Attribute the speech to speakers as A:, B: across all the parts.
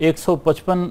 A: 155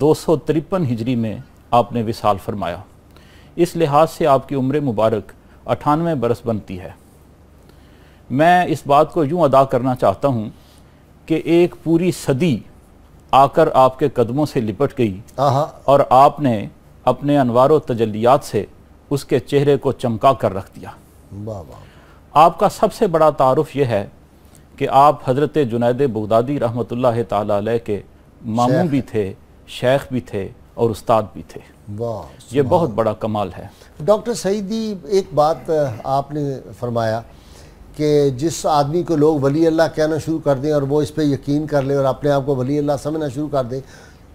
A: 253 ہجری میں آپ نے وصال فرمایا۔ اس لحاظ سے آپ کی عمر مبارک 98 برس بنتی ہے۔ میں اس بات کو یوں ادا کرنا چاہتا ہوں کہ ایک پوری صدی آ کر آپ کے قدموں سے لپٹ گئی اور آپ نے اپنے انوار و تجلیات سے اس کے چہرے کو چمکا کر رکھ دیا۔ آپ کا سب سے بڑا تعارف یہ ہے کہ آپ حضرت جنید بغدادی رحمۃ اللہ تعالی علیہ کے ماموں بھی تھے، شیخ بھی تھے اور استاد بھی تھے۔ یہ بہت بڑا کمال ہے۔
B: ڈاکٹر سعیدی، ایک بات آپ نے فرمایا کہ جس آدمی کو لوگ ولی اللہ کہنا شروع کر دیں اور وہ اس پہ یقین کر لے اور اپنے آپ کو ولی اللہ سمجھنا شروع کر دیں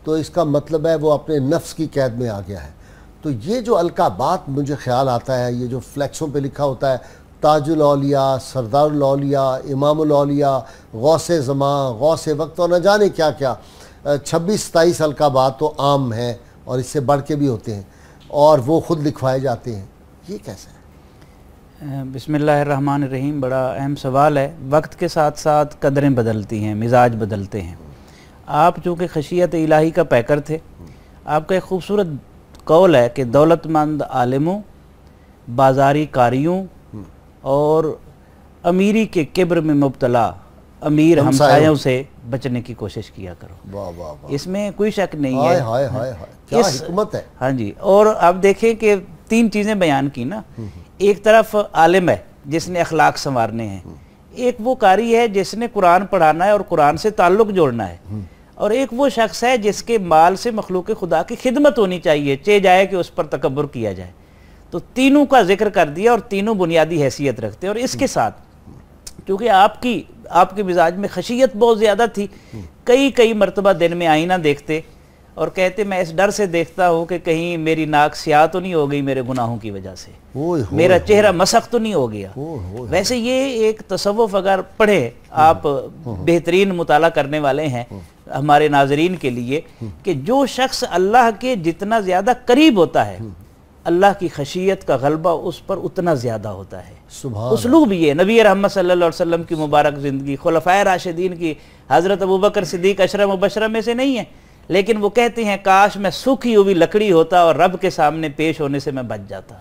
B: تو اس کا مطلب ہے وہ اپنے نفس کی قید میں آ گیا ہے۔ تو یہ جو القابات مجھے خیال آتا ہے، یہ جو فلیکسوں پہ لکھا ہوتا ہے، تاج الاولیاء، سردار الاولیاء، امام الاولیاء، غوث زمان، غوث وقت اور نہ جانے کیا کیا، 26-27 القابات تو عام ہیں اور اس سے بڑھ کے بھی ہوتے ہیں اور وہ خود لکھوائے جاتے ہیں، یہ کیسے ہے؟
C: بسم اللہ الرحمن الرحیم۔ بڑا اہم سوال ہے۔ وقت کے ساتھ ساتھ قدریں بدلتی ہیں، مزاج بدلتے ہیں۔ آپ چونکہ خشیت الہی کا پیکر تھے، آپ کا ایک خوبصورت قول ہے کہ دولت مند عالموں، بازاری کاریوں اور امیری کے کبر میں مبتلا امیر ہمسایوں سے بچنے کی کوشش کیا کرو۔ اس میں کوئی شک نہیں ہے۔
B: کیا حکمت ہے۔
C: ہاں جی، اور اب دیکھیں کہ 3 چیزیں بیان کی نا۔ ایک طرف عالم ہے جس نے اخلاق سنوارنے ہیں، ایک وہ قاری ہے جس نے قرآن پڑھانا ہے اور قرآن سے تعلق جوڑنا ہے، اور ایک وہ شخص ہے جس کے مال سے مخلوق خدا کی خدمت ہونی چاہیے، چہ جائے کہ اس پر تکبر کیا جائے۔ تو تینوں کا ذکر کر دیا اور تینوں بنیادی حیثیت رکھتے ہیں۔ اور اس کے ساتھ کیونکہ آپ کے مزاج میں خشیت بہت زیادہ تھی، کئی مرتبہ دن میں آئینہ دیکھتے اور کہتے میں اس ڈر سے دیکھتا ہوں کہ کہیں میری ناک سیاہ تو نہیں ہو گئی میرے گناہوں کی وجہ سے، میرا چہرہ مسخ تو نہیں ہو گیا۔ ویسے یہ ایک تصوف اگر پڑھے آپ، بہترین مطالعہ کرنے والے ہیں ہمارے ناظرین کے لیے، کہ جو شخص اللہ کے جتنا زیادہ قریب ہوتا ہے اللہ کی خشیت کا غلبہ اس پر اتنا زیادہ ہوتا ہے۔ اسلوب یہ نبی رحمت صلی اللہ علیہ وسلم کی مبارک زندگی، خلفائے راشدین کی، حضرت ابوبکر صدیق عشرہ مبشرہ میں سے نہیں ہے، لیکن وہ کہتے ہیں کاش میں سوکھی ہوئی لکڑی ہوتا اور رب کے سامنے پیش ہونے سے میں بچ جاتا۔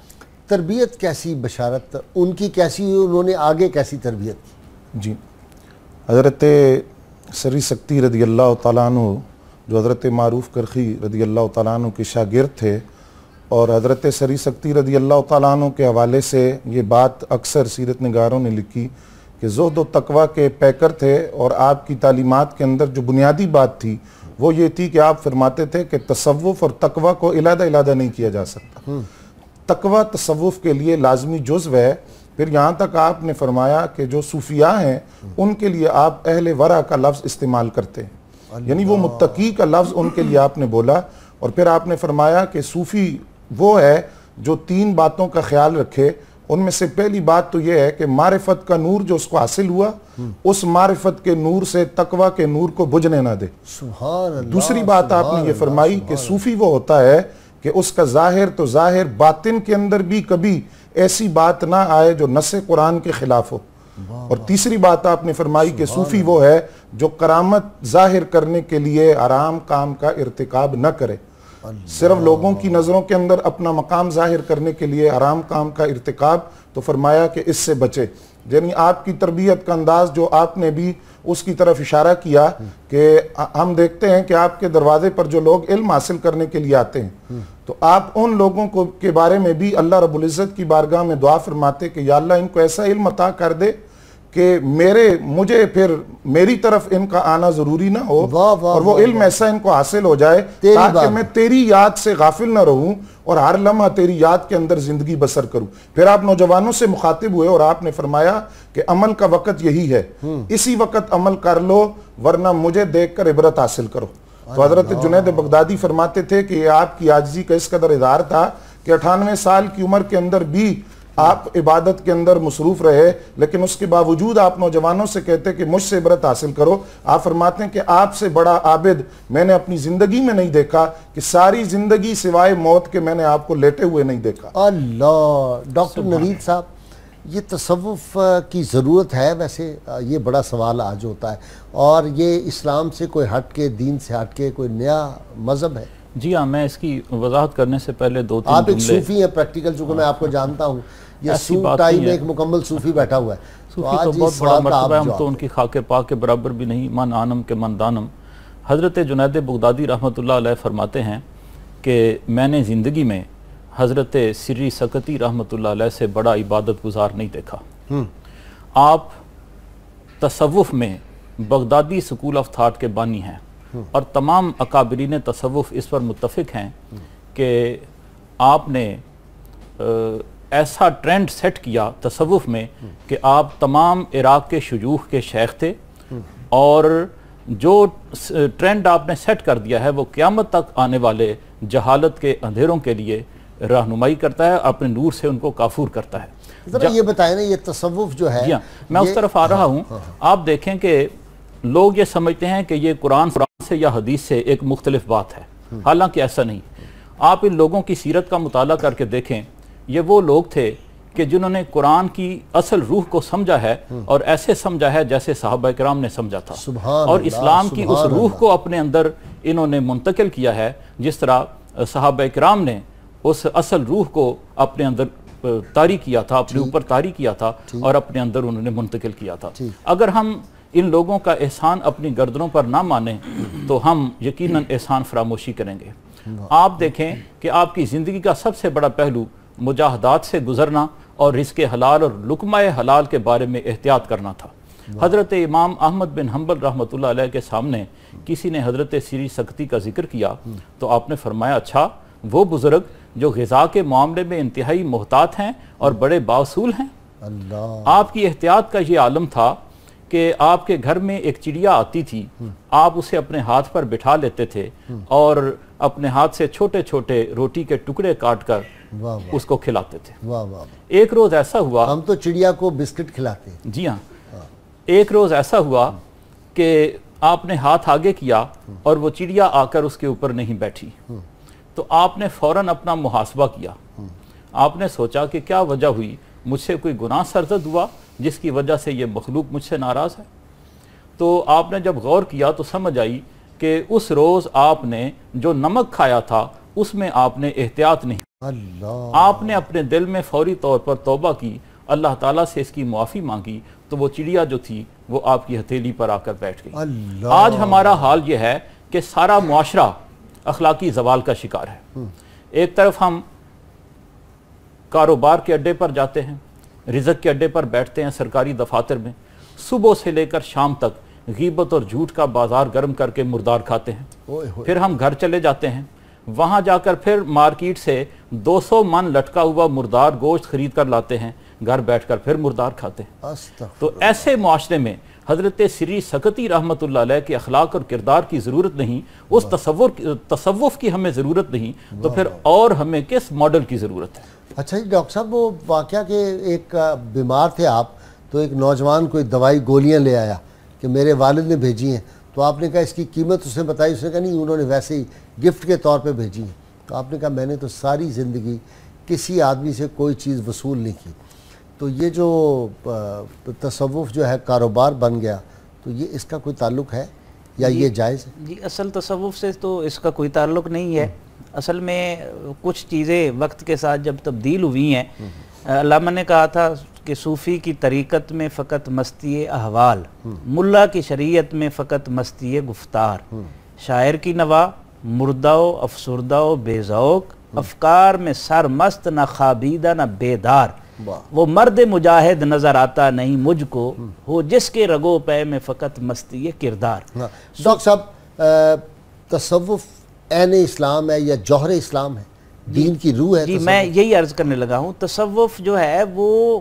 B: تربیت کیسی بشارت ان کی کیسی ہوئی، انہوں نے آگے کیسی تربیت کی؟
D: جی، حضرت سری سکتی رضی اللہ تعالیٰ عنہ جو حضرت معروف کرخی رضی اللہ تعالیٰ عنہ کے شاگرد تھے، اور حضرت سری سکتی رضی اللہ تعالیٰ عنہ کے حوالے سے یہ بات اکثر سیرت نگاروں نے لکھی کہ زہد و تقوی کے پیکر تھے، اور آپ کی تعلیمات کے اندر جو بنیادی بات تھی وہ یہ تھی کہ آپ فرماتے تھے کہ تصوف اور تقوی کو علیحدہ نہیں کیا جا سکتا۔ تقوی تصوف کے لیے لازمی جزو ہے۔ پھر یہاں تک آپ نے فرمایا کہ جو صوفیاء ہیں ان کے لیے آپ اہل ورع کا لفظ استعمال کرتے ہیں، یعنی وہ متقی کا لفظ ان کے لیے آپ نے بولا۔ اور پھر آپ نے فرمایا کہ صوفی وہ ہے جو 3 باتوں کا خیال رکھے، ان میں سے پہلی بات تو یہ ہے کہ معرفت کا نور جو اس کو حاصل ہوا، اس معرفت کے نور سے تقوی کے نور کو بجھنے نہ دے۔
B: سبحان اللہ۔
D: دوسری بات آپ نے یہ فرمائی کہ صوفی وہ ہوتا ہے کہ اس کا ظاہر تو ظاہر، باطن کے اندر بھی کبھی ایسی بات نہ آئے جو نص قرآن کے خلاف ہو۔ اور تیسری بات آپ نے فرمائی کہ صوفی وہ ہے جو کرامت ظاہر کرنے کے لیے حرام کام کا ارتکاب نہ کرے، صرف لوگوں کی نظروں کے اندر اپنا مقام ظاہر کرنے کے لیے حرام کام کا ارتکاب، تو فرمایا کہ اس سے بچے۔ یعنی آپ کی تربیت کا انداز جو آپ نے بھی اس کی طرف اشارہ کیا کہ ہم دیکھتے ہیں کہ آپ کے دروازے پر جو لوگ علم حاصل کرنے کے لیے آتے ہیں تو آپ ان لوگوں کو کے بارے میں بھی اللہ رب العزت کی بارگاہ میں دعا فرماتے کہ یا اللہ ان کو ایسا علم عطا کر دے کہ مجھے پھر میری طرف ان کا آنا ضروری نہ ہو، اور وہ علم ایسا ان کو حاصل ہو جائے تاکہ میں تیری یاد سے غافل نہ رہوں اور ہر لمحہ تیری یاد کے اندر زندگی بسر کروں۔ پھر آپ نوجوانوں سے مخاطب ہوئے اور آپ نے فرمایا کہ عمل کا وقت یہی ہے، اسی وقت عمل کر لو ورنہ مجھے دیکھ کر عبرت حاصل کرو۔ تو حضرت جنید بغدادی فرماتے تھے کہ آپ کی عاجزی کا اس قدر اظہار تھا کہ 98 سال کی عمر کے اندر بھی آپ عبادت کے اندر مصروف رہے، لیکن اس کے باوجود آپ نوجوانوں سے کہتے کہ مجھ سے عبرت حاصل کرو۔ آپ فرماتے ہیں کہ آپ سے بڑا عابد میں نے اپنی زندگی میں نہیں دیکھا، کہ ساری زندگی سوائے موت کے میں نے آپ کو لیٹے ہوئے نہیں دیکھا۔
B: اللہ۔ ڈاکٹر نوید صاحب، یہ تصوف کی ضرورت ہے ویسے؟ یہ بڑا سوال آج ہوتا ہے، اور یہ اسلام سے کوئی ہٹ کے، دین سے ہٹ کے کوئی نیا مذہب ہے؟
A: جی ہاں، میں اس کی وضاحت کرنے سے پہلے دو تین
B: آپ ایک
A: جملے،
B: صوفی ہیں پریکٹیکل، چونکہ میں آپ کو جانتا ہوں، یہ
A: ایسی
B: سوٹ
A: بات
B: ٹائی
A: نہیں
B: میں
A: ہے۔
B: ایک مکمل صوفی بیٹھا ہوا ہے،
A: صوفی تو
B: آج
A: بہت
B: اس
A: بڑا
B: سوال کا آپ
A: مرتبہ ہے، ہم
B: جواب
A: تو ان کی خاک پاک کے برابر بھی نہیں، من آنم کے من دانم۔ حضرت جنید بغدادی رحمۃ اللہ علیہ فرماتے ہیں کہ میں نے زندگی میں حضرت سری سکتی رحمۃ اللہ علیہ سے بڑا عبادت گزار نہیں دیکھا۔ آپ تصوف میں بغدادی سکول آف تھاٹ کے بانی ہیں، اور تمام اکابرین تصوف اس پر متفق ہیں کہ آپ نے ایسا ٹرینڈ سیٹ کیا تصوف میں کہ آپ تمام عراق کے شیوخ کے شیخ تھے، اور جو ٹرینڈ آپ نے سیٹ کر دیا ہے وہ قیامت تک آنے والے جہالت کے اندھیروں کے لیے رہنمائی کرتا ہے، اپنے نور سے ان کو کافور کرتا ہے۔
B: ذرا یہ بتائیں نا، یہ تصوف جو ہے،
A: جی ہاں، میں اس طرف آ رہا ہوں۔ آپ دیکھیں کہ لوگ یہ سمجھتے ہیں کہ یہ قرآن سے یا حدیث سے ایک مختلف بات ہے، حالانکہ ایسا نہیں۔ آپ ان لوگوں کی سیرت کا مطالعہ کر کے دیکھیں، یہ وہ لوگ تھے کہ جنہوں نے قرآن کی اصل روح کو سمجھا ہے، اور ایسے سمجھا ہے جیسے صحابہ کرام نے سمجھا تھا، اور اسلام کی اس روح کو اپنے اندر انہوں نے منتقل کیا ہے، جس طرح صحابہ کرام نے اس اصل روح کو اپنے اندر طاری کیا تھا، اپنے اوپر طاری کیا تھا، اور اپنے اندر انہوں نے منتقل کیا تھا۔ اگر ہم ان لوگوں کا احسان اپنی گردنوں پر نہ مانیں تو ہم یقیناً احسان فراموشی کریں گے۔ آپ دیکھیں کہ آپ کی زندگی کا سب سے بڑا پہلو مجاہدات سے گزرنا اور رزق حلال اور لقمہ حلال کے بارے میں احتیاط کرنا تھا۔ حضرت امام احمد بن حنبل رحمۃ اللہ علیہ کے سامنے کسی نے حضرت سری سکتی کا ذکر کیا تو آپ نے فرمایا، اچھا وہ بزرگ جو غذا کے معاملے میں انتہائی محتاط ہیں اور بڑے باوصول ہیں۔ آپ کی احتیاط کا یہ عالم تھا کہ آپ کے گھر میں ایک چڑیا آتی تھی، آپ اسے اپنے ہاتھ پر بٹھا لیتے تھے اور اپنے ہاتھ سے چھوٹے چھوٹے روٹی کے ٹکڑے کاٹ کر اس کو کھلاتے تھے۔ ایک روز ایسا ہوا،
B: ہم تو چڑیا کو بسکٹ کھلاتے ہیں۔
A: جی ہاں، ایک روز ایسا ہوا کہ آپ نے ہاتھ آگے کیا اور وہ چڑیا آ کر اس کے اوپر نہیں بیٹھی، تو آپ نے فوراً اپنا محاسبہ کیا۔ آپ نے سوچا کہ کیا وجہ ہوئی، مجھ سے کوئی گناہ سرزد ہوا جس کی وجہ سے یہ مخلوق مجھ سے ناراض ہے؟ تو آپ نے جب غور کیا تو سمجھ آئی کہ اس روز آپ نے جو نمک کھایا تھا اس میں آپ نے احتیاط نہیں، آپ نے اپنے دل میں فوری طور پر توبہ کی، اللہ تعالیٰ سے اس کی معافی مانگی، تو وہ چڑیا جو تھی وہ آپ کی ہتھیلی پر آ کر بیٹھ گئی۔ آج ہمارا حال یہ ہے کہ سارا معاشرہ اخلاقی زوال کا شکار ہے۔ ایک طرف ہم کاروبار کے اڈے پر جاتے ہیں، رزق کے اڈے پر بیٹھتے ہیں، سرکاری دفاتر میں صبح سے لے کر شام تک غیبت اور جھوٹ کا بازار گرم کر کے مردار کھاتے ہیں۔ پھر ہم گھر چلے جاتے ہیں، وہاں جا کر پھر مارکیٹ سے 200 من لٹکا ہوا مردار گوشت خرید کر لاتے ہیں، گھر بیٹھ کر پھر مردار کھاتے ہیں۔ تو ایسے معاشرے میں حضرت سری سکتی رحمۃ اللہ علیہ کے اخلاق اور کردار کی ضرورت نہیں، اس تصوف کی ہمیں ضرورت نہیں، تو پھر اور ہمیں کس ماڈل کی ضرورت ہے؟
B: اچھا جی ڈاکٹر صاحب، وہ واقعہ کہ ایک بیمار تھے آپ، تو ایک نوجوان کوئی دوائی گولیاں لے آیا کہ میرے والد نے بھیجی ہیں، تو آپ نے کہا اس کی قیمت اس نے بتائی، اس نے کہا نہیں، انہوں نے ویسے ہی گفٹ کے طور پہ بھیجی ہیں۔ تو آپ نے کہا میں نے تو ساری زندگی کسی آدمی سے کوئی چیز وصول نہیں کی۔ تو یہ جو تصوف جو ہے کاروبار بن گیا، تو یہ اس کا کوئی تعلق ہے یا یہ جائز ہے؟
C: جی اصل تصوف سے تو اس کا کوئی تعلق نہیں ہے۔ اصل میں کچھ چیزیں وقت کے ساتھ جب تبدیل ہوئی ہیں، علامہ نے کہا تھا کہ صوفی کی طریقت میں فقط مستی احوال، ملا کی شریعت میں فقط مستی گفتار، شاعر کی نوا مردہ و افسردہ و بے ذوق، افکار میں سر مست نہ خوابیدہ نہ بیدار، وہ مرد مجاہد نظر آتا نہیں مجھ کو، ہو جس کے رگو پے میں فقط مستی کردار۔
B: ڈاکٹر صاحب، تصوف عین اسلام ہے یا جوہر اسلام ہے، دین کی روح ہے؟
C: جی میں یہی عرض کرنے لگا ہوں، تصوف جو ہے وہ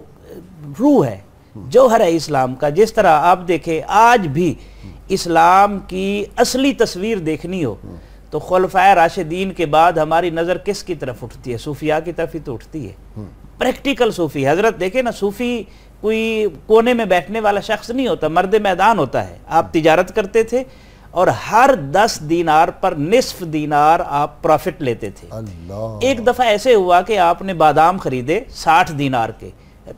C: روح ہے، جوہر ہے اسلام کا۔ جس طرح آپ دیکھیں آج بھی اسلام کی اصلی تصویر دیکھنی ہو تو خلفائے راشدین کے بعد ہماری نظر کس کی طرف اٹھتی ہے؟ صوفیاء کی طرف ہی تو اٹھتی ہے، پریکٹیکل صوفی۔ حضرت دیکھیں نا، صوفی کوئی کونے میں بیٹھنے والا شخص نہیں ہوتا، مرد میدان ہوتا ہے۔ آپ تجارت کرتے تھے اور ہر 10 دینار پر نصف دینار آپ پروفٹ لیتے تھے۔ ایک دفعہ ایسے ہوا کہ آپ نے بادام خریدے 60 دینار کے،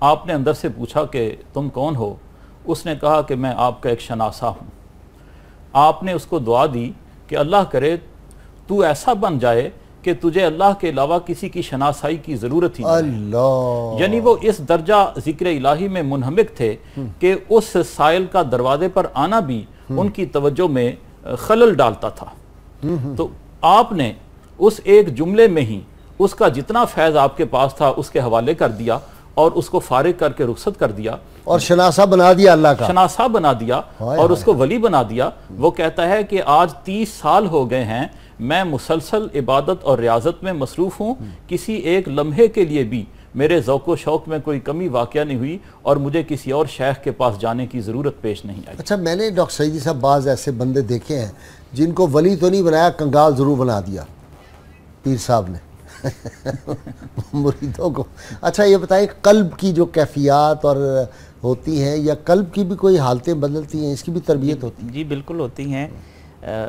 A: آپ نے اندر سے پوچھا کہ تم کون ہو؟ اس نے کہا کہ میں آپ کا ایک شناسا ہوں۔ آپ نے اس کو دعا دی کہ اللہ کرے تو ایسا بن جائے کہ تجھے اللہ کے علاوہ کسی کی شناسائی کی ضرورت ہی نہیں۔
B: اللہ،
A: یعنی وہ اس درجہ ذکر الہی میں منہمک تھے کہ اس سائل کا دروازے پر آنا بھی ان کی توجہ میں خلل ڈالتا تھا۔ تو آپ نے اس ایک جملے میں ہی اس کا جتنا فیض آپ کے پاس تھا اس کے حوالے کر دیا اور اس کو فارغ کر کے رخصت کر دیا
B: اور شناسا بنا دیا اللہ کا،
A: شناسا بنا دیا اور اس کو ولی بنا دیا۔ وہ کہتا ہے کہ آج 30 سال ہو گئے ہیں میں مسلسل عبادت اور ریاضت میں مصروف ہوں، کسی ایک لمحے کے لیے بھی میرے ذوق و شوق میں کوئی کمی واقع نہیں ہوئی اور مجھے کسی اور شیخ کے پاس جانے کی ضرورت پیش نہیں آئی۔
B: اچھا، میں نے ڈاکٹر سعیدی صاحب بعض ایسے بندے دیکھے ہیں جن کو ولی تو نہیں بنایا، کنگال ضرور بنا دیا پیر صاحب نے مریدوں کو۔ اچھا یہ بتائیں، قلب کی جو کیفیات اور ہوتی ہیں یا قلب کی بھی کوئی حالتیں بدلتی ہیں، اس کی بھی تربیت ہوتی ہے؟
C: جی بالکل ہوتی ہیں۔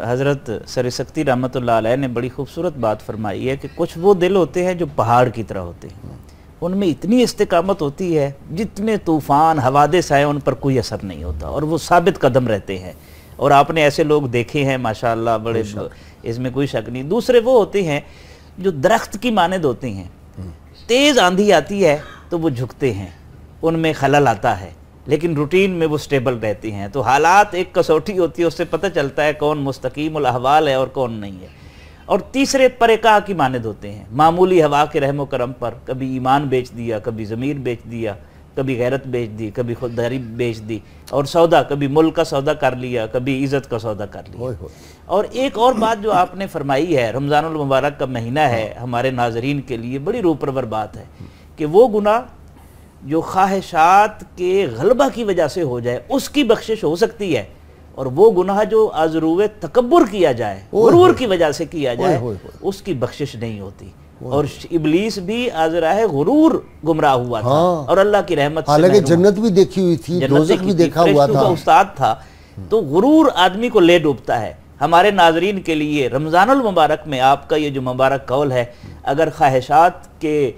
C: حضرت سر سکتی رحمۃ اللہ علیہ نے بڑی خوبصورت بات فرمائی ہے کہ کچھ وہ دل ہوتے ہیں جو پہاڑ کی طرح ہوتے ہیں، ان میں اتنی استقامت ہوتی ہے جتنے طوفان حوادث آئے ان پر کوئی اثر نہیں ہوتا اور وہ ثابت قدم رہتے ہیں، اور آپ نے ایسے لوگ دیکھے ہیں ماشاءاللہ بڑے، اس میں کوئی شک نہیں۔ دوسرے وہ ہوتے ہیں جو درخت کی مانند ہوتے ہیں، تیز آندھی آتی ہے تو وہ جھکتے ہیں، ان میں خلل آتا ہے لیکن روٹین میں وہ سٹیبل رہتی ہیں۔ تو حالات ایک کسوٹی ہوتی ہے، اس سے پتہ چلتا ہے کون مستقیم الاحوال ہے اور کون نہیں ہے۔ اور تیسرے پرکا کی مانند ہوتے ہیں، معمولی ہوا کے رحم و کرم پر کبھی ایمان بیچ دیا، کبھی ضمیر بیچ دیا، کبھی غیرت بیچ دی، کبھی خودداری بیچ دی، اور سودا کبھی ملک کا سودا کر لیا، کبھی عزت کا سودا کر لیا۔ اور ایک اور بات جو آپ نے فرمائی ہے، رمضان المبارک کا مہینہ ہے ہمارے ناظرین کے لیے بڑی روح پرور بات ہے کہ وہ گناہ جو خواہشات کے غلبہ کی وجہ سے ہو جائے اس کی بخشش ہو سکتی ہے، اور وہ گناہ جو عذرو تکبر کیا جائے، غرور کی وجہ سے کیا جائے، اس کی بخشش نہیں ہوتی۔ اور ابلیس بھی عذرائے غرور گمراہ ہوا تھا اور اللہ کی رحمت سے
B: حالانکہ جنت بھی دیکھی ہوئی تھی، دوزخ بھی دیکھا ہوا تھا،
C: استاد تھا۔ تو غرور آدمی کو لے ڈوبتا ہے۔ ہمارے ناظرین کے لیے رمضان المبارک میں آپ کا یہ جو مبارک قول ہے، اگر خواہشات کے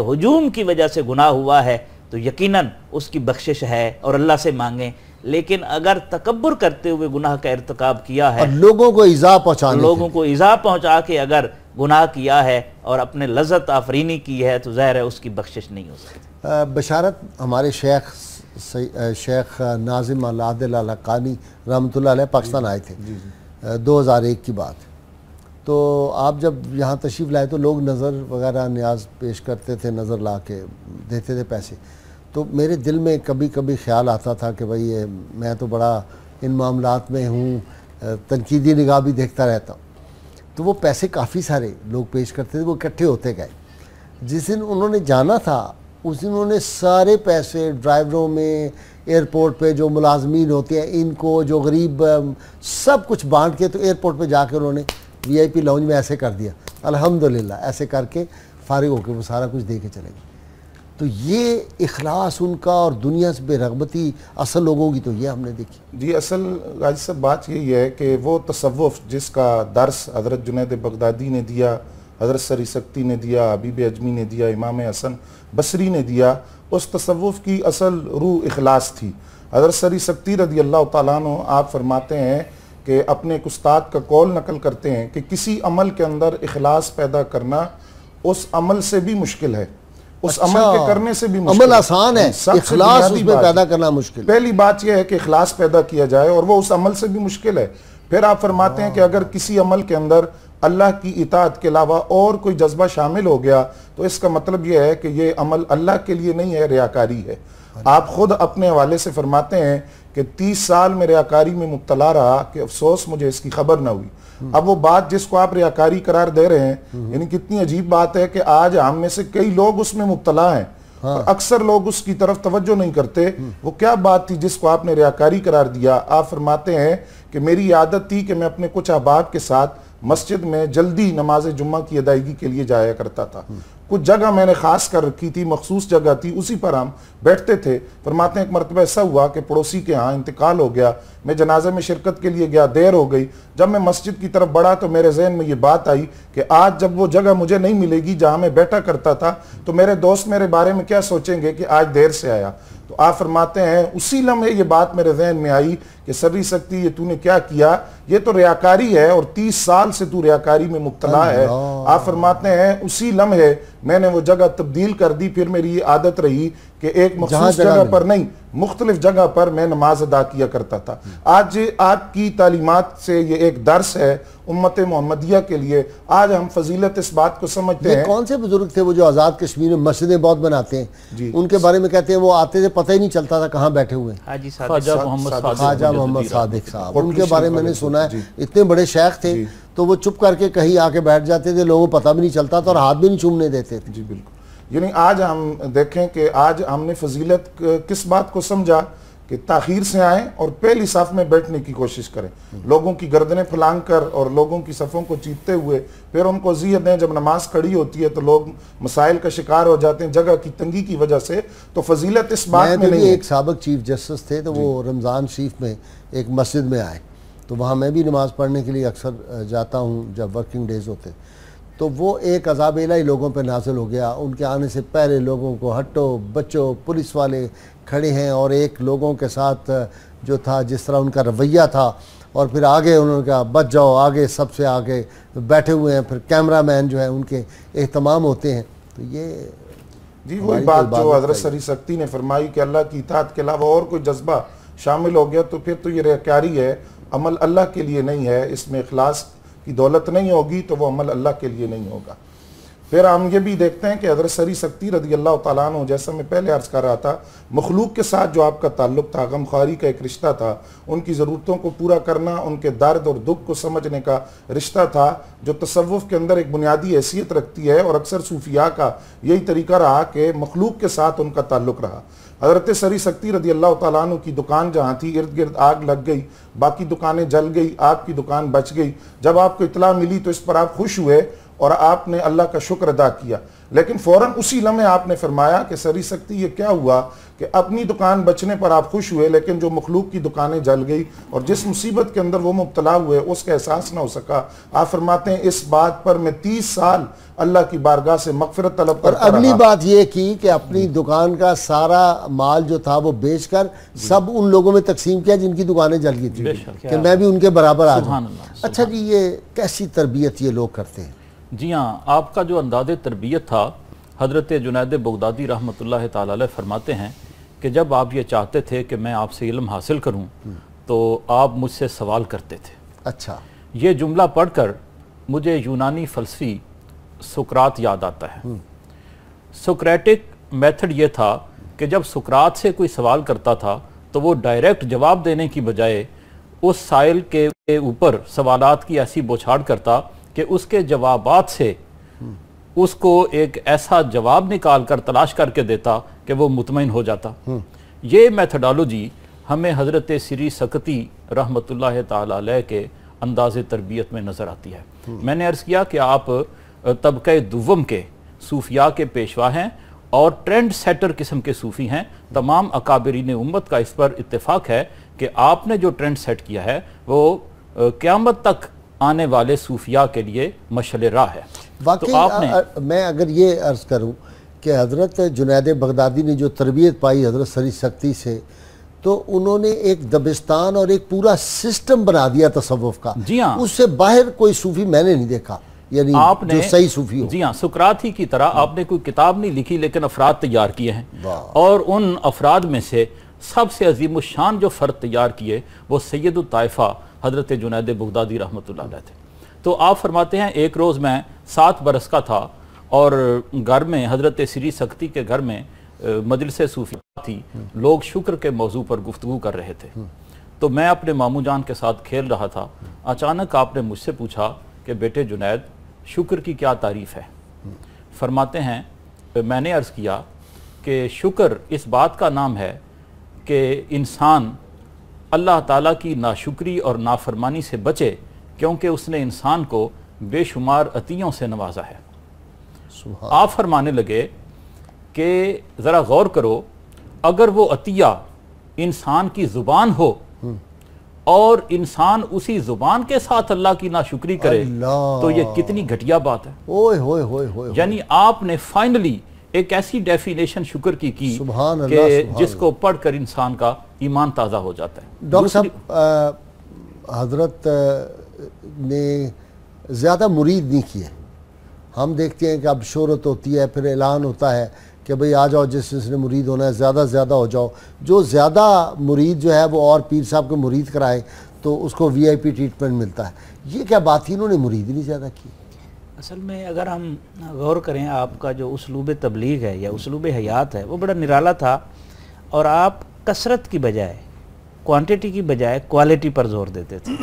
C: ہجوم کی وجہ سے گناہ ہوا ہے تو یقیناً اس کی بخشش ہے اور اللہ سے مانگیں، لیکن اگر تکبر کرتے ہوئے گناہ کا ارتکاب کیا ہے
B: اور لوگوں کو ایذا پہنچانے،
C: لوگوں کو ایذا پہنچا کے اگر گناہ کیا ہے اور اپنے لذت آفرینی کی ہے تو ظاہر ہے اس کی بخشش نہیں ہو سکتی۔
B: بشارت ہمارے شیخ ناظم العادل الحقانی رحمۃ اللہ علیہ پاکستان آئے تھے 2001 کی بات، تو آپ جب یہاں تشریف لائے تو لوگ نظر وغیرہ نیاز پیش کرتے تھے، نظر لا کے دیتے تھے پیسے، تو میرے دل میں کبھی کبھی خیال آتا تھا کہ بھئی میں تو بڑا ان معاملات میں ہوں، تنقیدی نگاہ بھی دیکھتا رہتا ہوں۔ تو وہ پیسے کافی سارے لوگ پیش کرتے تھے، وہ اکٹھے ہوتے گئے۔ جس دن انہوں نے جانا تھا اس دن انہوں نے سارے پیسے ڈرائیوروں میں، ایئرپورٹ پہ جو ملازمین ہوتے ہیں ان کو، جو غریب، سب کچھ بانٹ کے تو ایئرپورٹ پہ جا کے انہوں نے وی آئی پی لاؤنج میں ایسے کر دیا، الحمدللہ ایسے کر کے فارغ ہو کے وہ سارا کچھ دے کے چلے گئے۔ تو یہ اخلاص ان کا اور دنیا سے بے رغبتی اصل لوگوں کی تو یہ ہم نے دیکھی۔
D: جی اصل غازی صاحب بات یہی ہے کہ وہ تصوف جس کا درس حضرت جنید بغدادی نے دیا، حضرت سری سکتی نے دیا، حبیب اجمی نے دیا، امام حسن بصری نے دیا، اس تصوف کی اصل روح اخلاص تھی۔ حضرت سری سکتی رضی اللہ تعالیٰ عنہ آپ فرماتے ہیں کہ اپنے ایک استاد کا قول نقل کرتے ہیں کہ کسی عمل کے اندر اخلاص پیدا کرنا اس عمل سے بھی مشکل ہے، اس عمل کے کرنے سے بھی مشکل
B: عمل آسان ہے، اخلاص اس میں پیدا کرنا مشکل۔
D: پہلی بات یہ ہے کہ اخلاص پیدا کیا جائے اور وہ اس عمل سے بھی مشکل ہے۔ پھر آپ فرماتے ہیں کہ اگر کسی عمل کے اندر اللہ کی اطاعت کے علاوہ اور کوئی جذبہ شامل ہو گیا تو اس کا مطلب یہ ہے کہ یہ عمل اللہ کے لیے نہیں ہے، ریاکاری ہے۔ آپ خود اپنے حوالے سے فرماتے ہیں کہ 30 سال میں ریاکاری میں مبتلا رہا کہ افسوس مجھے اس کی خبر نہ ہوئی۔ اب وہ بات جس کو آپ ریاکاری قرار دے رہے ہیں، یعنی کتنی عجیب بات ہے کہ آج ہم میں سے کئی لوگ اس میں مبتلا ہیں اور اکثر لوگ اس کی طرف توجہ نہیں کرتے۔ وہ کیا بات تھی جس کو آپ نے ریاکاری قرار دیا؟ آپ فرماتے ہیں کہ میری عادت تھی کہ میں اپنے کچھ احباب کے ساتھ مسجد میں جلدی نماز جمعہ کی ادائیگی کے لیے جایا کرتا تھا۔ کچھ جگہ میں نے خاص کر رکھی تھی، مخصوص جگہ تھی، اسی پر ہم بیٹھتے تھے۔ فرماتے ہیں ایک مرتبہ ایسا ہوا کہ پڑوسی کے ہاں انتقال ہو گیا، میں جنازے میں شرکت کے لیے گیا، دیر ہو گئی۔ جب میں مسجد کی طرف بڑھا تو میرے ذہن میں یہ بات آئی کہ آج جب وہ جگہ مجھے نہیں ملے گی جہاں میں بیٹھا کرتا تھا تو میرے دوست میرے بارے میں کیا سوچیں گے کہ آج دیر سے آیا۔ تو آپ فرماتے ہیں اسی لمحے یہ بات میرے ذہن میں آئی کہ سری سکتی یہ تو نے کیا کیا، یہ تو ریاکاری ہے اور 30 سال سے تو ریاکاری میں مبتلا ہے۔ آپ فرماتے ہیں اسی لمحے میں نے وہ جگہ تبدیل کر دی، پھر میری یہ عادت رہی کہ ایک مخصوص جگہ پر نہیں، مختلف جگہ پر میں نماز ادا کیا کرتا تھا۔ آج آپ کی تعلیمات سے یہ ایک درس ہے امت محمدیہ کے لیے۔ آج ہم فضیلت اس بات کو سمجھتے ہیں۔
B: کون سے بزرگ تھے وہ جو آزاد کشمیر میں مسجدیں بہت بناتے ہیں؟ ان کے بارے میں کہتے ہیں وہ آتے تھے پتہ ہی نہیں چلتا تھا کہاں بیٹھے ہوئے ہیں۔
A: خواجہ
B: محمد صادق صاحب، ان کے بارے میں نے سنا ہے اتنے بڑے شیخ تھے تو وہ چپ کر کے کہیں آ کے بیٹھ جاتے تھے، لوگوں کو پتہ بھی نہیں چلتا تھا اور ہاتھ بھی نہیں چومنے دیتے تھے۔
D: جی بالکل، یعنی آج ہم دیکھیں کہ آج ہم نے فضیلت کس بات کو سمجھا کہ تاخیر سے آئیں اور پہلی صف میں بیٹھنے کی کوشش کریں، لوگوں کی گردنیں پھلانگ کر اور لوگوں کی صفوں کو چیرتے ہوئے پھر ان کو اذیت دیں۔ جب نماز کھڑی ہوتی ہے تو لوگ مسائل کا شکار ہو جاتے ہیں جگہ کی تنگی کی وجہ سے، تو فضیلت اس بات میں نہیں ہے۔
B: ایک سابق چیف جسٹس تھے تو وہ رمضان شریف میں ایک مسجد میں آئے تو وہاں میں بھی نماز پڑھنے کے لیے اکثر جاتا ہوں جب ورکنگ ڈیز ہوتے، تو وہ ایک عذاب الہی لوگوں پہ نازل ہو گیا۔ ان کے آنے سے پہلے لوگوں کو ہٹو بچو، پولیس والے کھڑے ہیں اور ایک لوگوں کے ساتھ جو تھا جس طرح ان کا رویہ تھا، اور پھر آگے انہوں نے کہا بچ جاؤ، آگے سب سے آگے بیٹھے ہوئے ہیں، پھر کیمرہ مین جو ہے ان کے اہتمام ہوتے ہیں۔ تو یہ
D: جی وہی بات جو حضرت سری سکتی نے فرمائی کہ اللہ کی اطاعت کے علاوہ اور کوئی جذبہ شامل ہو گیا تو پھر تو یہ ریاکاری ہے، عمل اللہ کے لیے نہیں ہے، اس میں اخلاص کی دولت نہیں ہوگی تو وہ عمل اللہ کے لیے نہیں ہوگا۔ پھر ہم یہ بھی دیکھتے ہیں کہ حضرت سری سکتی رضی اللہ تعالیٰ عنہ، جیسا میں پہلے عرض کر رہا تھا، مخلوق کے ساتھ جو آپ کا تعلق تھا، غمخواری کا ایک رشتہ تھا، ان کی ضرورتوں کو پورا کرنا، ان کے درد اور دکھ کو سمجھنے کا رشتہ تھا، جو تصوف کے اندر ایک بنیادی حیثیت رکھتی ہے، اور اکثر صوفیاء کا یہی طریقہ رہا کہ مخلوق کے ساتھ ان کا تعلق رہا۔ حضرت سری سکتی رضی اللہ تعالیٰ عنہ کی دکان جہاں تھی ارد گرد آگ لگ گئی، باقی دکانیں جل گئی، آپ کی دکان بچ گئی۔ جب آپ کو اطلاع ملی تو اس پر آپ خوش ہوئے اور آپ نے اللہ کا شکر ادا کیا، لیکن فوراً اسی لمحے آپ نے فرمایا کہ سری سکتی یہ کیا ہوا کہ اپنی دکان بچنے پر آپ خوش ہوئے لیکن جو مخلوق کی دکانیں جل گئی اور جس مصیبت کے اندر وہ مبتلا ہوئے اس کا احساس نہ ہو سکا۔ آپ فرماتے ہیں اس بات پر میں 30 سال اللہ کی بارگاہ سے مغفرت طلب کرتا رہا۔
B: اور اگلی بات یہ کی کہ اپنی دکان کا سارا مال جو تھا وہ بیچ کر سب ان لوگوں میں تقسیم کیا جن کی دکانیں جل گئی تھی کہ میں بھی ان کے برابر آ جاؤں۔ اچھا جی، یہ کیسی تربیت یہ لوگ کرتے ہیں؟
A: جی ہاں، آپ کا جو انداز تربیت تھا، حضرت جنید بغدادی رحمۃ اللہ تعالی علیہ فرماتے ہیں کہ جب آپ یہ چاہتے تھے کہ میں آپ سے علم حاصل کروں تو آپ مجھ سے سوال کرتے تھے۔
B: اچھا،
A: یہ جملہ پڑھ کر مجھے یونانی فلسفی سقراط یاد آتا ہے۔ سقراٹک میتھڈ یہ تھا کہ جب سقراط سے کوئی سوال کرتا تھا تو وہ ڈائریکٹ جواب دینے کی بجائے اس سائل کے اوپر سوالات کی ایسی بوچھاڑ کرتا کہ اس کے جوابات سے اس کو ایک ایسا جواب نکال کر تلاش کر کے دیتا کہ وہ مطمئن ہو جاتا۔ یہ میتھڈالوجی ہمیں حضرت سری سکتی رحمۃ اللہ تعالی علیہ کے انداز تربیت میں نظر آتی ہے۔ میں نے عرض کیا کہ آپ طبقہ دوم کے صوفیاء کے پیشوا ہیں اور ٹرینڈ سیٹر قسم کے صوفی ہیں۔ تمام اکابرین امت کا اس پر اتفاق ہے کہ آپ نے جو ٹرینڈ سیٹ کیا ہے وہ قیامت تک آنے والے صوفیاء کے لیے مشعل راہ ہے۔
B: واقعی میں اگر یہ عرض کروں کہ حضرت جنید بغدادی نے جو تربیت پائی حضرت سری سکتی سے، تو انہوں نے ایک دبستان اور ایک پورا سسٹم بنا دیا تصوف کا۔
A: جی ہاں،
B: اس سے باہر کوئی صوفی میں نے نہیں دیکھا، یعنی
A: آپ نے
B: جو صحیح صوفی ہو۔
A: جی ہاں، سقراط ہی کی طرح آپ نے کوئی کتاب نہیں لکھی لیکن افراد تیار کیے ہیں، اور ان افراد میں سے سب سے عظیم الشان جو فرد تیار کیے وہ سید الطائفہ حضرت جنید بغدادی رحمۃ اللہ علیہ تھے۔ تو آپ فرماتے ہیں ایک روز میں 7 برس کا تھا اور گھر میں حضرت سری سکتی کے گھر میں مجلس صوفی تھی، لوگ شکر کے موضوع پر گفتگو کر رہے تھے، تو میں اپنے ماموں جان کے ساتھ کھیل رہا تھا۔ اچانک آپ نے مجھ سے پوچھا کہ بیٹے جنید، شکر کی کیا تعریف ہے؟ فرماتے ہیں میں نے عرض کیا کہ شکر اس بات کا نام ہے کہ انسان اللہ تعالیٰ کی ناشکری اور نافرمانی سے بچے، کیونکہ اس نے انسان کو بے شمار عطیوں سے نوازا ہے۔ آپ فرمانے لگے کہ ذرا غور کرو، اگر وہ عطیہ انسان کی زبان ہو اور انسان اسی زبان کے ساتھ اللہ کی ناشکری کرے تو یہ کتنی گھٹیا بات ہے۔
B: اوئے ہوئے ہوئے ہوئے،
A: یعنی آپ نے فائنلی ایک ایسی ڈیفینیشن شکر کی
B: سبحان اللہ،
A: کہ
B: سبحان
A: جس کو پڑھ کر انسان کا ایمان تازہ ہو جاتا ہے۔
B: ڈاکٹر صاحب، حضرت نے زیادہ مرید نہیں کیے۔ ہم دیکھتے ہیں کہ اب شہرت ہوتی ہے، پھر اعلان ہوتا ہے کہ بھئی آ جاؤ، جس نے مرید ہونا ہے زیادہ زیادہ ہو جاؤ۔ جو زیادہ مرید جو ہے وہ اور پیر صاحب کو مرید کرائے تو اس کو وی آئی پی ٹریٹمنٹ ملتا ہے۔ یہ کیا بات تھی، انہوں نے مرید ہی نہیں زیادہ کی؟
C: اصل میں اگر ہم غور کریں، آپ کا جو اسلوب تبلیغ ہے یا اسلوب حیات ہے وہ بڑا نرالا تھا، اور آپ کثرت کی بجائے، کوانٹیٹی کی بجائے کوالٹی پر زور دیتے تھے،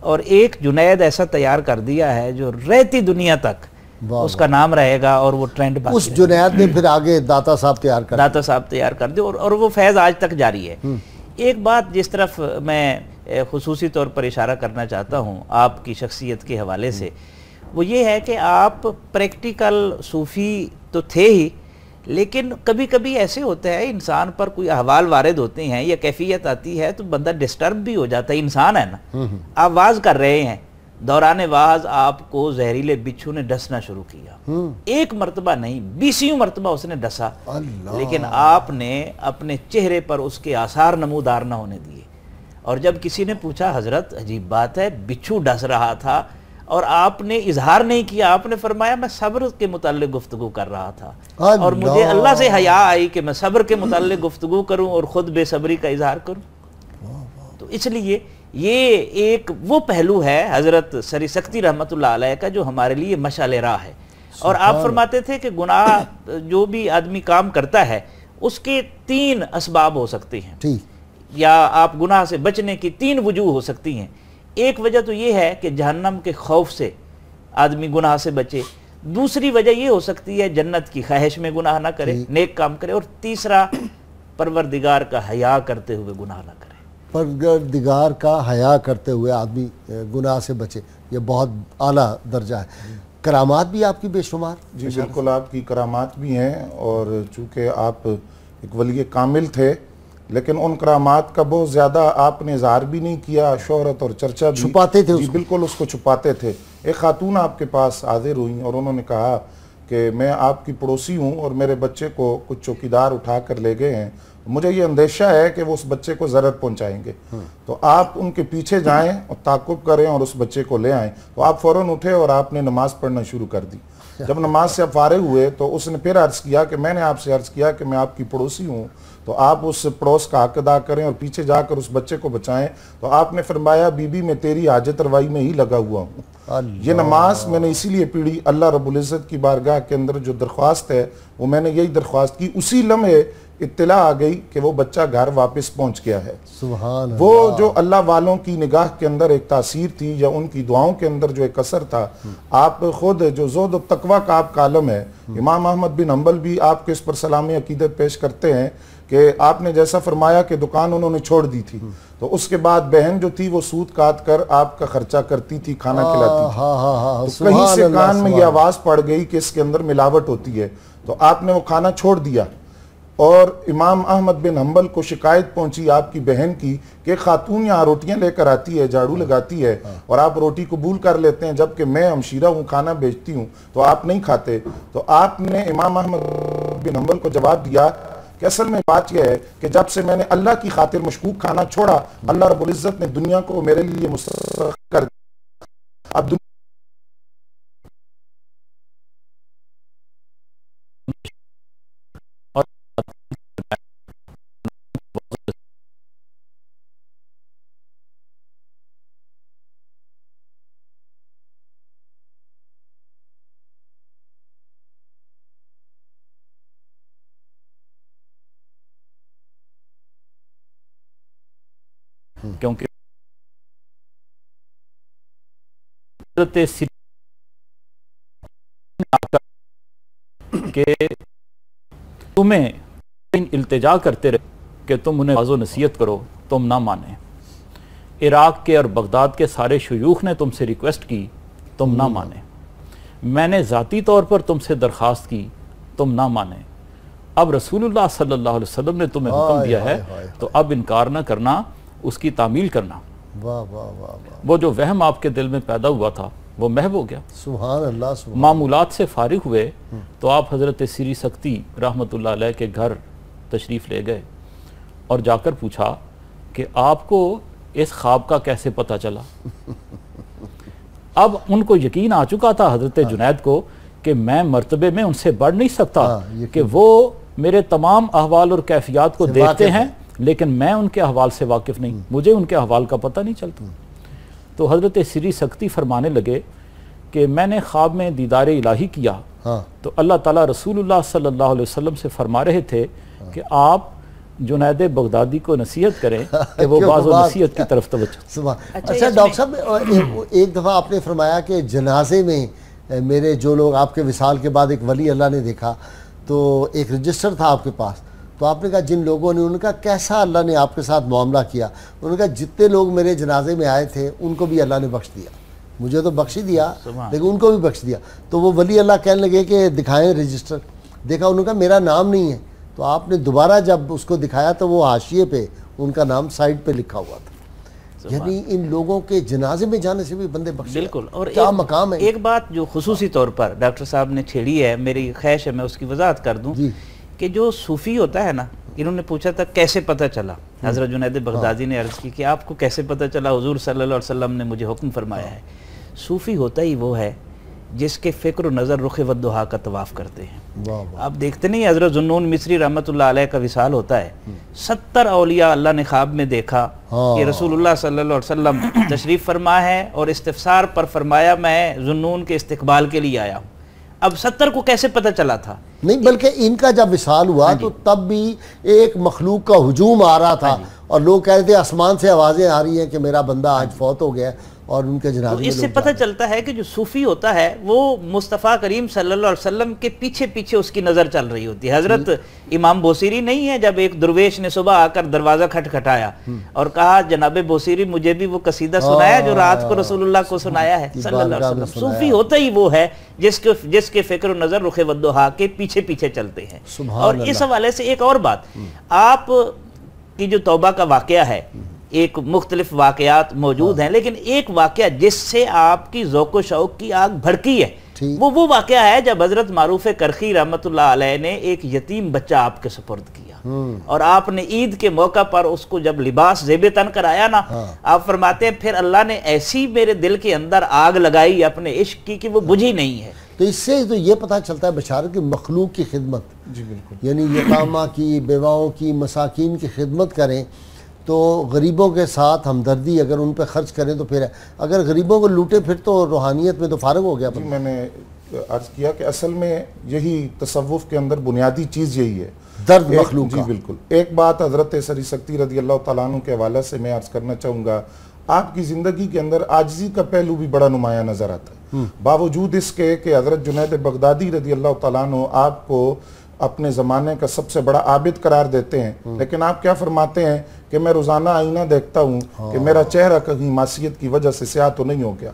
C: اور ایک جنید ایسا تیار کر دیا ہے جو رہتی دنیا تک اس کا نام رہے گا، اور وہ ٹرینڈ باقی
B: اس جنید نے پھر آگے داتا صاحب تیار کر
C: دے، اور وہ فیض آج تک جاری ہے۔ ایک بات جس طرف میں خصوصی طور پر اشارہ کرنا چاہتا ہوں آپ کی شخصیت کے حوالے سے، وہ یہ ہے کہ آپ پریکٹیکل صوفی تو تھے ہی، لیکن کبھی کبھی ایسے ہوتا ہے انسان پر کوئی احوال وارد ہوتے ہیں یا کیفیت آتی ہے تو بندہ ڈسٹرب بھی ہو جاتا ہے، انسان ہے نا۔ آپ واز کر رہے ہیں، دوران واز آپ کو زہریلے بچھو نے ڈسنا شروع کیا، ایک مرتبہ نہیں 20 مرتبہ اس نے ڈسا، لیکن آپ نے اپنے چہرے پر اس کے آثار نمودار نہ ہونے دیے۔ اور جب کسی نے پوچھا حضرت عجیب بات ہے، بچھو ڈس رہا تھا اور آپ نے اظہار نہیں کیا، آپ نے فرمایا میں صبر کے متعلق گفتگو کر رہا تھا، اور مجھے اللہ سے حیا آئی کہ میں صبر کے متعلق گفتگو کروں اور خود بے صبری کا اظہار کروں۔ تو اس لیے یہ ایک وہ پہلو ہے حضرت سری سکتی رحمت اللہ علیہ کا جو ہمارے لیے مشعل راہ ہے۔ اور آپ فرماتے تھے کہ گناہ جو بھی آدمی کام کرتا ہے اس کے 3 اسباب ہو سکتے ہیں، یا آپ گناہ سے بچنے کی 3 وجوہ ہو سکتی ہیں۔ ایک وجہ تو یہ ہے کہ جہنم کے خوف سے آدمی گناہ سے بچے، دوسری وجہ یہ ہو سکتی ہے جنت کی خواہش میں گناہ نہ کرے، نیک کام کرے، اور تیسرا پروردگار کا حیا کرتے ہوئے گناہ نہ کرے۔
B: پروردگار کا حیا کرتے ہوئے آدمی گناہ سے بچے، یہ بہت اعلیٰ درجہ ہے۔ کرامات بھی آپ کی بے شمار؟
D: جی بالکل، آپ کی کرامات بھی ہیں، اور چونکہ آپ ایک ولی کامل تھے لیکن ان کرامات کا بہت زیادہ آپ نے اظہار بھی نہیں کیا، شہرت اور چرچا بھی
B: چھپاتے تھے،
D: جی بالکل اس کو چھپاتے تھے۔ ایک خاتون آپ کے پاس حاضر ہوئیں اور انہوں نے کہا کہ میں آپ کی پڑوسی ہوں اور میرے بچے کو کچھ چوکیدار اٹھا کر لے گئے ہیں، مجھے یہ اندیشہ ہے کہ وہ اس بچے کو ضرر پہنچائیں گے، تو آپ ان کے پیچھے جائیں اور تعاقب کریں اور اس بچے کو لے آئیں۔ تو آپ فوراً اٹھے اور آپ نے نماز پڑھنا شروع کر دی۔ جب نماز سے آپ فارغ ہوئے تو اس نے پھر عرض کیا کہ میں نے آپ سے عرض کیا کہ میں آپ کی پڑوسی ہوں، تو آپ اس پڑوس کا حق ادا کریں اور پیچھے جا کر اس بچے کو بچائیں۔ تو آپ نے فرمایا بی بی میں تیری حاجت روائی میں ہی لگا ہوا ہوں۔ یہ نماز میں نے اسی لیے پڑھی، اللہ رب العزت کی بارگاہ کے اندر جو درخواست ہے وہ میں نے یہی درخواست کی، اسی لمحے اطلاع آ گئی کہ وہ بچہ گھر واپس پہنچ گیا ہے۔
B: سبحان
D: وہ جو اللہ والوں کی نگاہ کے اندر ایک تاثیر تھی یا ان کی دعاؤں کے اندر جو ایک اثر تھا، آپ خود جو زہد و تقویٰ کا آپ کا عالم ہے، امام احمد بن حنبل بھی آپ کے اس پر سلامی عقیدت پیش کرتے ہیں کہ آپ نے جیسا فرمایا کہ دکان انہوں نے چھوڑ دی تھی، تو اس کے بعد بہن جو تھی وہ سود کاٹ کر آپ کا خرچہ کرتی تھی، کھانا کھلاتی تھی، تو کہیں سے کان میں یہ آواز پڑ گئی کہ اس کے اندر ملاوٹ ہوتی ہے، تو آپ نے وہ کھانا چھوڑ دیا۔ اور امام احمد بن حنبل کو شکایت پہنچی آپ کی بہن کی کہ خاتون یہاں روٹیاں لے کر آتی ہے، جھاڑو لگاتی ہے، اور آپ روٹی قبول کر لیتے ہیں، جبکہ میں ہمشیرہ ہوں، کھانا بیچتی ہوں، تو آپ نہیں کھاتے۔ تو آپ نے امام احمد بن حنبل کو جواب دیا کہ اصل میں بات یہ ہے کہ جب سے میں نے اللہ کی خاطر مشکوک کھانا چھوڑا، اللہ رب العزت نے دنیا کو میرے لیے مسخر کر دیا۔ اب
A: کیونکہ کہ تمہیں التجا کرتے رہے کہ تم انہیں واضح نصیحت کرو، تم نہ مانیں۔ عراق کے اور بغداد کے سارے شیوخ نے تم سے ریکویسٹ کی، تم نہ مانیں۔ میں نے ذاتی طور پر تم سے درخواست کی، تم نہ مانے، اب رسول اللہ صلی اللہ علیہ وسلم نے تمہیں حکم دیا ہے تو اب انکار نہ کرنا، اس کی تعمیل کرنا۔
B: واہ واہ واہ واہ،
A: وہ جو وہم آپ کے دل میں پیدا ہوا تھا وہ محو ہو گیا۔
B: سبحان اللہ، سبحان
A: معمولات سے فارغ ہوئے تو آپ حضرت سری سکتی رحمۃ اللہ علیہ کے گھر تشریف لے گئے اور جا کر پوچھا کہ آپ کو اس خواب کا کیسے پتہ چلا؟ اب ان کو یقین آ چکا تھا حضرت جنید کو کہ میں مرتبے میں ان سے بڑھ نہیں سکتا، کہ وہ میرے تمام احوال اور کیفیات کو دیکھتے ہیں لیکن میں ان کے احوال سے واقف نہیں، مجھے ان کے احوال کا پتہ نہیں چلتا۔ تو حضرت سری سکتی فرمانے لگے کہ میں نے خواب میں دیدار الہی کیا تو اللہ تعالیٰ رسول اللہ صلی اللہ علیہ وسلم سے فرما رہے تھے کہ آپ جنید بغدادی کو نصیحت کریں کہ وہ بعض و نصیحت کی طرف توجہ۔
B: اچھا ڈاکٹر صاحب، ایک دفعہ آپ نے فرمایا کہ جنازے میں میرے جو لوگ آپ کے وصال کے بعد ایک ولی اللہ نے دیکھا تو ایک رجسٹر تھا آپ کے پاس، تو آپ نے کہا جن لوگوں نے، ان کا کیسا اللہ نے آپ کے ساتھ معاملہ کیا؟ انہوں نے کہا جتنے لوگ میرے جنازے میں آئے تھے ان کو بھی اللہ نے بخش دیا، مجھے تو بخش ہی دیا لیکن ان کو بھی بخش دیا۔ تو وہ ولی اللہ کہنے لگے کہ دکھائیں رجسٹر، دیکھا، انہوں نے کہا میرا نام نہیں ہے، تو آپ نے دوبارہ جب اس کو دکھایا تو وہ حاشیے پہ ان کا نام سائڈ پہ لکھا ہوا تھا۔ یعنی ان لوگوں کے جنازے میں جانے سے بھی بندے بخشے،
C: بالکل۔ اور
B: کیا مقام ہے۔
C: ایک بات جو خصوصی طور پر ڈاکٹر صاحب نے چھیڑی ہے، میری خواہش ہے میں اس کی وضاحت کر دوں کہ جو صوفی ہوتا ہے نا، انہوں نے پوچھا تھا کیسے پتہ چلا، حضرت جنید بغدادی نے عرض کی کہ آپ کو کیسے پتہ چلا؟ حضور صلی اللہ علیہ وسلم نے مجھے حکم فرمایا ہے۔ صوفی ہوتا ہی وہ ہے جس کے فکر و نظر رخ والضحیٰ کا طواف کرتے ہیں۔ آپ دیکھتے نہیں حضرت ذوالنون مصری رحمۃ اللہ علیہ کا وصال ہوتا ہے، 70 اولیاء اللہ نے خواب میں دیکھا کہ رسول اللہ صلی اللہ علیہ وسلم تشریف فرما ہے اور استفسار پر فرمایا میں ذوالنون کے استقبال کے لیے آیا ہوں۔ اب 70 کو کیسے پتہ چلا تھا؟
B: نہیں، بلکہ ان کا جب وصال ہوا تو تب بھی ایک مخلوق کا ہجوم آ رہا تھا اور لوگ کہہ رہے تھے آسمان سے آوازیں آ رہی ہیں کہ میرا بندہ آج فوت ہو گیا، اور ان کے جنازے میں
C: اس سے پتہ چلتا ہے کہ جو صوفی ہوتا ہے وہ مصطفیٰ کریم صلی اللہ علیہ وسلم کے پیچھے پیچھے اس کی نظر چل رہی ہوتی ہے۔ حضرت امام بوصیری نہیں ہے، جب ایک درویش نے صبح آ کر دروازہ کھٹکھٹایا اور کہا جناب بوصیری مجھے بھی وہ قصیدہ سنایا جو رات کو رسول اللہ کو سنایا ہے صلی اللہ علیہ وسلم۔ صوفی ہوتا ہی وہ ہے جس کے فکر و نظر رخ والضحیٰ کے پیچھے پیچھے چلتے ہیں۔ اور اس حوالے سے ایک اور بات، آپ کی جو توبہ کا واقعہ ہے، ایک مختلف واقعات موجود ہیں لیکن ایک واقعہ جس سے آپ کی ذوق و شوق کی آگ بھڑکی ہے وہ واقعہ ہے جب حضرت معروف کرخی رحمۃ اللہ علیہ نے ایک یتیم بچہ آپ کے سپرد کیا اور آپ نے عید کے موقع پر اس کو جب لباس زیب تن کرایا نا، آپ فرماتے ہیں پھر اللہ نے ایسی میرے دل کے اندر آگ لگائی اپنے عشق کی کہ وہ بجھی نہیں ہے۔
B: تو اس سے تو یہ پتہ چلتا ہے بشارت کی مخلوق کی خدمت،
D: جی بالکل،
B: یعنی یتامہ کی، بیواؤں کی، مساکین کی خدمت کریں تو غریبوں کے ساتھ ہمدردی اگر ان پہ خرچ کریں تو پھر اگر غریبوں کو لوٹے پھر تو روحانیت میں تو فارغ ہو گیا۔
D: جی میں نے عرض کیا کہ اصل میں یہی تصوف کے اندر بنیادی چیز یہی ہے،
B: درد مخلوق کا۔
D: جی بالکل۔ ایک بات حضرت سری سکتی رضی اللہ تعالیٰ عنہ کے حوالے سے میں عرض کرنا چاہوں گا، آپ کی زندگی کے اندر عاجزی کا پہلو بھی بڑا نمایاں نظر آتا ہے، باوجود اس کے کہ حضرت جنید بغدادی رضی اللہ تعالیٰ عنہ آپ کو اپنے زمانے کا سب سے بڑا عابد قرار دیتے ہیں، لیکن آپ کیا فرماتے ہیں کہ میں روزانہ آئینہ دیکھتا ہوں کہ میرا چہرہ کہیں معصیت کی وجہ سے سیاہ تو نہیں ہو گیا۔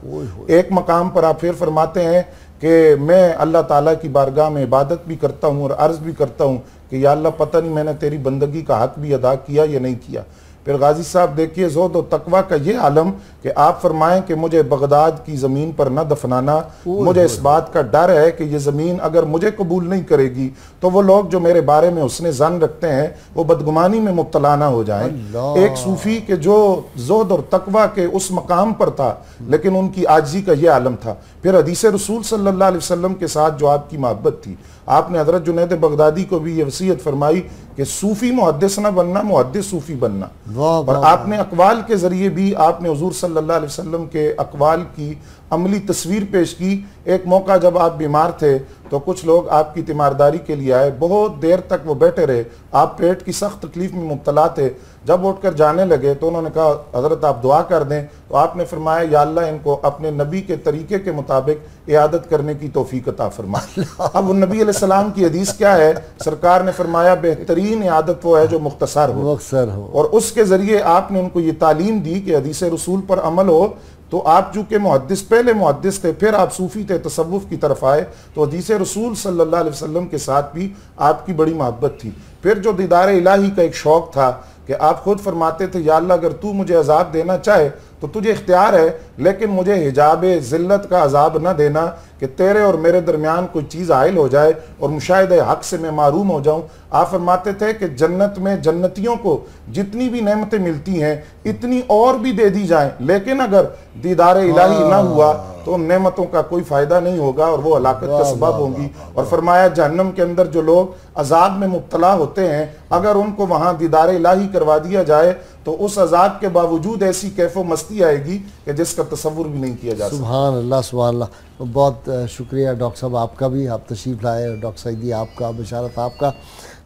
D: ایک مقام پر آپ پھر فرماتے ہیں کہ میں اللہ تعالیٰ کی بارگاہ میں عبادت بھی کرتا ہوں اور عرض بھی کرتا ہوں کہ یا اللہ پتہ نہیں میں نے تیری بندگی کا حق بھی ادا کیا یا نہیں کیا۔ پھر غازی صاحب دیکھیے زہد و تقویٰ کا یہ عالم کہ آپ فرمائیں کہ مجھے بغداد کی زمین پر نہ دفنانا، مجھے اس بات کا ڈر ہے کہ یہ زمین اگر مجھے قبول نہیں کرے گی تو وہ لوگ جو میرے بارے میں حسن ظن رکھتے ہیں وہ بدگمانی میں مبتلا نہ ہو جائیں۔ ایک صوفی کہ جو زہد اور تقویٰ کے اس مقام پر تھا لیکن ان کی عاجزی کا یہ عالم تھا۔ پھر حدیث رسول صلی اللہ علیہ وسلم کے ساتھ جو آپ کی محبت تھی، آپ نے حضرت جنید بغدادی کو بھی یہ وصیت فرمائی کہ صوفی محدث نہ بننا، محدث صوفی بننا۔ اور آپ نے اقوال کے ذریعے بھی آپ نے حضور صلی اللہ علیہ وسلم کے اقوال کی عملی تصویر پیش کی۔ ایک موقع جب آپ بیمار تھے تو کچھ لوگ آپ کی تیمارداری کے لیے آئے، بہت دیر تک وہ بیٹھے رہے، آپ پیٹ کی سخت تکلیف میں مبتلا تھے۔ جب اٹھ کر جانے لگے تو انہوں نے کہا حضرت آپ دعا کر دیں، تو آپ نے فرمایا یا اللہ ان کو اپنے نبی کے طریقے کے مطابق عیادت کرنے کی توفیق عطا فرما۔ اب نبی علیہ السلام کی حدیث کیا ہے؟ سرکار نے فرمایا بہترین عیادت وہ ہے جو مختصر ہو، اور اس کے ذریعے آپ نے ان کو یہ تعلیم دی کہ حدیث رسول پر عمل ہو تو آپ چونکہ محدث، پہلے محدث تھے، پھر آپ صوفی تھے، تصوف کی طرف آئے، تو حدیث رسول صلی اللہ علیہ وسلم کے ساتھ بھی آپ کی بڑی محبت تھی۔ پھر جو دیدار الہی کا ایک شوق تھا کہ آپ خود فرماتے تھے یا اللہ اگر تو مجھے عذاب دینا چاہے تو تجھے اختیار ہے، لیکن مجھے حجاب ذلت کا عذاب نہ دینا کہ تیرے اور میرے درمیان کوئی چیز عائل ہو جائے اور مشاہدہ حق سے میں محروم ہو جاؤں۔ آپ فرماتے تھے کہ جنت میں جنتیوں کو جتنی بھی نعمتیں ملتی ہیں اتنی اور بھی دے دی جائیں، لیکن اگر دیدار الہی نہ ہوا تو ان نعمتوں کا کوئی فائدہ نہیں ہوگا اور وہ ہلاکت کا سبب ہوں گی۔ اور فرمایا جہنم کے اندر جو لوگ عذاب میں مبتلا ہوتے ہیں، اگر ان کو وہاں دیدار الہی کروا دیا جائے تو اس عذاب کے باوجود ایسی کیف و مستی آئے گی کہ جس کا تصور بھی نہیں کیا جا سکتا۔
B: سبحان اللہ سبحان اللہ۔ بہت شکریہ ڈاکٹر صاحب آپ کا بھی، آپ تشریف لائے، ڈاکٹر سعیدی آپ کا، بشارت آپ کا۔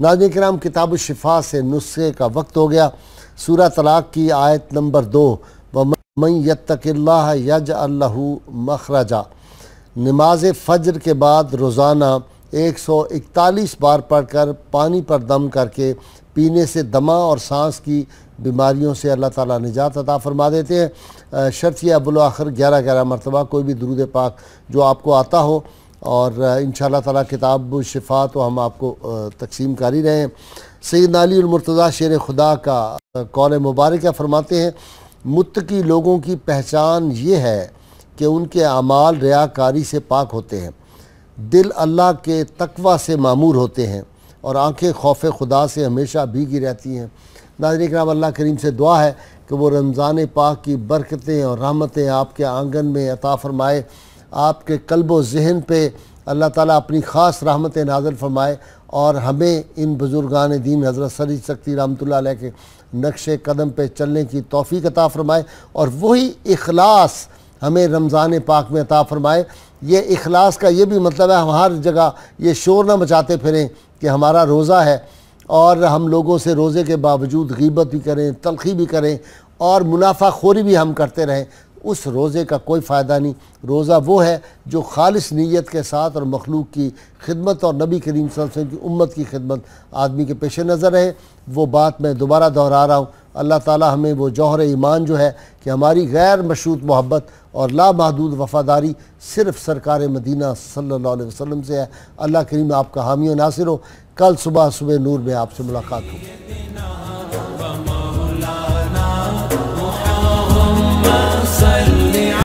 B: ناظرین کرام، کتاب الشفا سے نسخے کا وقت ہو گیا۔ سورہ طلاق کی آیت نمبر 2، وَمَن يَتَّقِ اللَّهَ يَجْعَلْ لَهُ مَخْرَجًا، نماز فجر کے بعد روزانہ 141 بار پڑھ کر پانی پر دم کر کے پینے سے دمہ اور سانس کی بیماریوں سے اللہ تعالیٰ نجات عطا فرما دیتے ہیں۔ شرط یہ بالآخر 11 مرتبہ کوئی بھی درود پاک جو آپ کو آتا ہو، اور انشاءاللہ تعالیٰ کتاب شفا تو ہم آپ کو تقسیم کر ہی رہے ہیں۔ سیدنا علی المرتضیٰ شیر خدا کا قول مبارکہ فرماتے ہیں، متقی لوگوں کی پہچان یہ ہے کہ ان کے اعمال ریاکاری سے پاک ہوتے ہیں، دل اللہ کے تقوی سے معمور ہوتے ہیں، اور آنکھیں خوف خدا سے ہمیشہ بھیگی رہتی ہیں۔ ناظرین کرام، اللہ کریم سے دعا ہے کہ وہ رمضان پاک کی برکتیں اور رحمتیں آپ کے آنگن میں عطا فرمائے، آپ کے قلب و ذہن پہ اللہ تعالیٰ اپنی خاص رحمتیں نازل فرمائے، اور ہمیں ان بزرگان دین حضرت سری سکتی رحمۃ اللہ علیہ کے نقش قدم پہ چلنے کی توفیق عطا فرمائے، اور وہی اخلاص ہمیں رمضان پاک میں عطا فرمائے۔ یہ اخلاص کا یہ بھی مطلب ہے ہم ہر جگہ یہ شور نہ مچاتے پھریں کہ ہمارا روزہ ہے اور ہم لوگوں سے روزے کے باوجود غیبت بھی کریں، تلخی بھی کریں اور منافع خوری بھی ہم کرتے رہیں۔ اس روزے کا کوئی فائدہ نہیں۔ روزہ وہ ہے جو خالص نیت کے ساتھ اور مخلوق کی خدمت اور نبی کریم صلی اللہ علیہ وسلم کی امت کی خدمت آدمی کے پیش نظر رہے۔ وہ بات میں دوبارہ دہرا رہا ہوں، اللہ تعالیٰ ہمیں وہ جوہر ایمان جو ہے کہ ہماری غیر مشروط محبت اور لامحدود وفاداری صرف سرکار مدینہ صلی اللہ علیہ وسلم سے ہے۔ اللہ کریم آپ کا حامی و ناصر ہو۔ کل صبح نور میں آپ سے ملاقات ہوگی۔